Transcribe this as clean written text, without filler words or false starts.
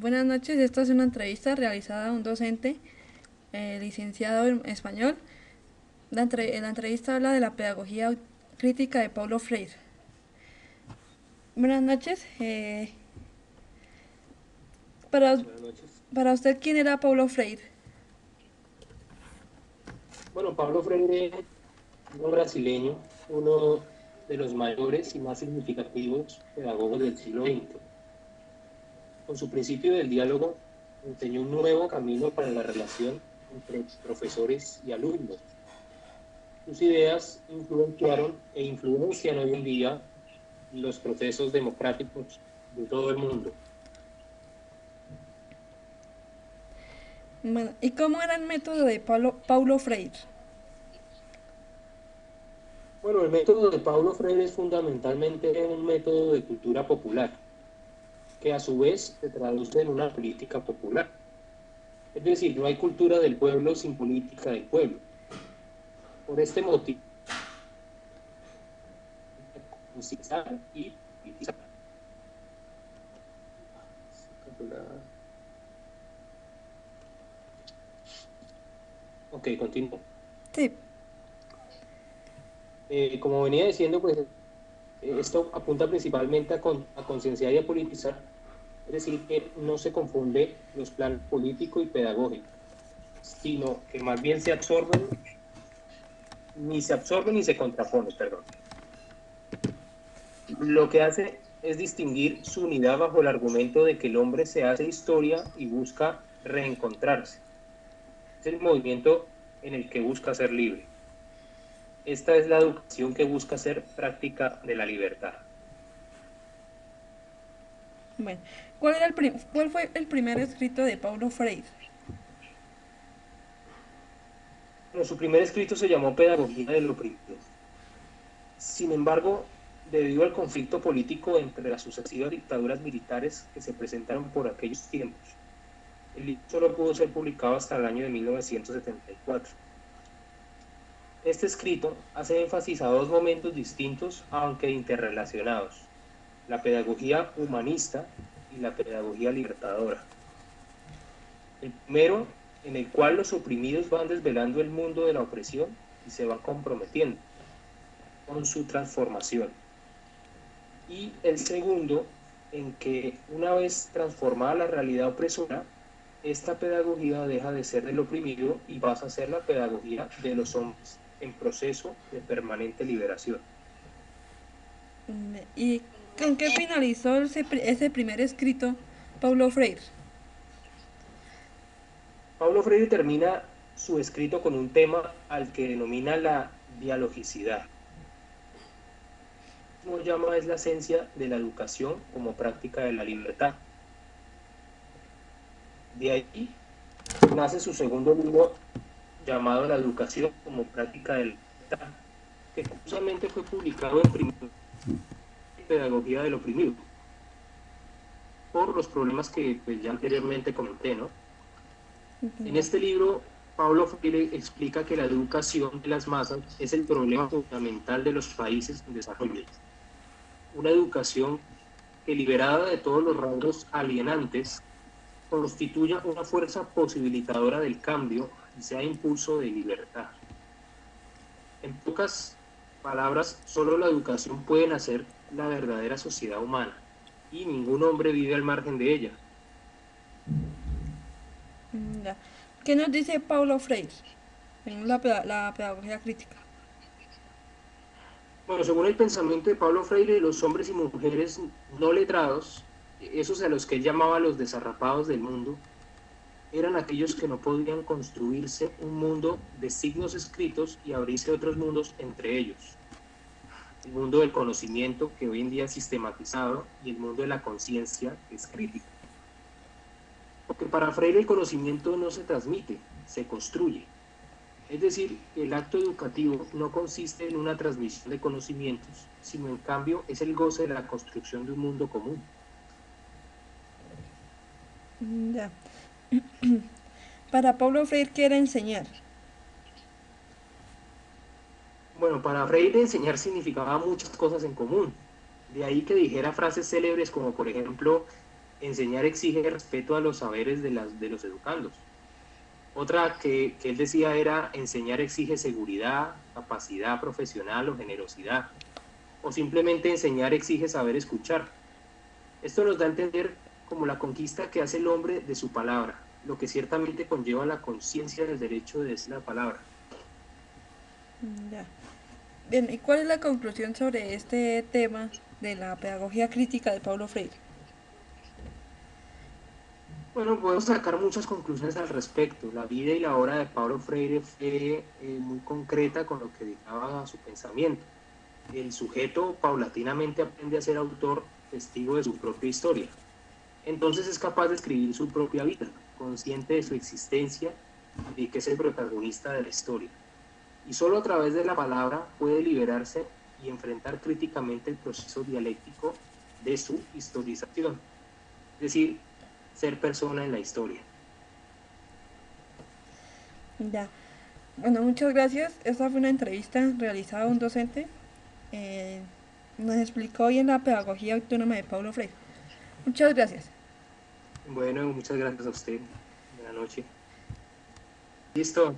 Buenas noches, esta es una entrevista realizada a un docente licenciado en español. La entrevista habla de la pedagogía crítica de Paulo Freire. Buenas noches. Para, Buenas noches. para usted, ¿quién era Paulo Freire? Bueno, Pablo Freire, un brasileño, uno de los mayores y más significativos pedagogos del siglo XX. Con su principio del diálogo, enseñó un nuevo camino para la relación entre profesores y alumnos. Sus ideas influenciaron e influencian hoy en día los procesos democráticos de todo el mundo. Bueno, ¿y cómo era el método de Paulo Freire? Bueno, el método de Paulo Freire es fundamentalmente un método de cultura popular, que a su vez se traduce en una política popular. Es decir, no hay cultura del pueblo sin política del pueblo. Por este motivo, concienciar y politizar. Ok, continúo. Sí. Como venía diciendo, pues esto apunta principalmente a concienciar y a politizar, es decir, que no se confunde los planes político y pedagógico, sino que más bien se absorben ni se contraponen, perdón. Lo que hace es distinguir su unidad bajo el argumento de que el hombre se hace historia y busca reencontrarse. Es el movimiento en el que busca ser libre. Esta es la educación que busca ser práctica de la libertad. Bueno, ¿cuál fue el primer escrito de Paulo Freire? Bueno, su primer escrito se llamó Pedagogía del oprimido. Sin embargo, debido al conflicto político entre las sucesivas dictaduras militares que se presentaron por aquellos tiempos, el libro solo pudo ser publicado hasta el año de 1974. Este escrito hace énfasis a dos momentos distintos, aunque interrelacionados: la pedagogía humanista y la pedagogía libertadora. El primero, en el cual los oprimidos van desvelando el mundo de la opresión y se van comprometiendo con su transformación. Y el segundo, en que una vez transformada la realidad opresora, esta pedagogía deja de ser del oprimido y pasa a ser la pedagogía de los hombres en proceso de permanente liberación. ¿Y con qué finalizó ese primer escrito Paulo Freire? Pablo Freire termina su escrito con un tema al que denomina la dialogicidad. Como llama, es la esencia de la educación como práctica de la libertad. De ahí nace su segundo libro llamado La educación como práctica de la libertad, que curiosamente fue publicado en Primera Pedagogía del Oprimido, por los problemas que pues, ya anteriormente comenté, ¿no? En Ya. este libro, Pablo Freire explica que la educación de las masas es el problema fundamental de los países en desarrollo. Una educación que, liberada de todos los rasgos alienantes, constituya una fuerza posibilitadora del cambio y sea impulso de libertad. En pocas palabras, solo la educación puede hacer la verdadera sociedad humana y ningún hombre vive al margen de ella. Ya. ¿Qué nos dice Paulo Freire en la pedagogía crítica? Bueno, según el pensamiento de Pablo Freire, los hombres y mujeres no letrados, esos a los que él llamaba los desarrapados del mundo, eran aquellos que no podían construirse un mundo de signos escritos y abrirse otros mundos entre ellos. El mundo del conocimiento, que hoy en día es sistematizado, y el mundo de la conciencia, que es crítico. Porque para Freire el conocimiento no se transmite, se construye. Es decir, el acto educativo no consiste en una transmisión de conocimientos, sino en cambio es el goce de la construcción de un mundo común. Ya. Para Paulo Freire, ¿qué era enseñar? Bueno, para Freire enseñar significaba muchas cosas en común. De ahí que dijera frases célebres como, por ejemplo, enseñar exige respeto a los saberes de los educandos. Otra que él decía era enseñar exige seguridad, capacidad profesional o generosidad, o simplemente enseñar exige saber escuchar. Esto nos da a entender como la conquista que hace el hombre de su palabra, lo que ciertamente conlleva la conciencia del derecho de decir la palabra. Ya. Bien, ¿y cuál es la conclusión sobre este tema de la pedagogía crítica de Paulo Freire? Bueno, podemos sacar muchas conclusiones al respecto. La vida y la obra de Paulo Freire fue muy concreta con lo que dictaba su pensamiento. El sujeto paulatinamente aprende a ser autor, testigo de su propia historia. Entonces es capaz de escribir su propia vida, consciente de su existencia y de que es el protagonista de la historia. Y solo a través de la palabra puede liberarse y enfrentar críticamente el proceso dialéctico de su historización. Es decir, ser persona en la historia. Ya. Bueno, muchas gracias. Esta fue una entrevista realizada a un docente. Eh, Nos explicó bien la pedagogía autónoma de Paulo Freire. Muchas gracias. Bueno, muchas gracias a usted. Buenas noches. Listo.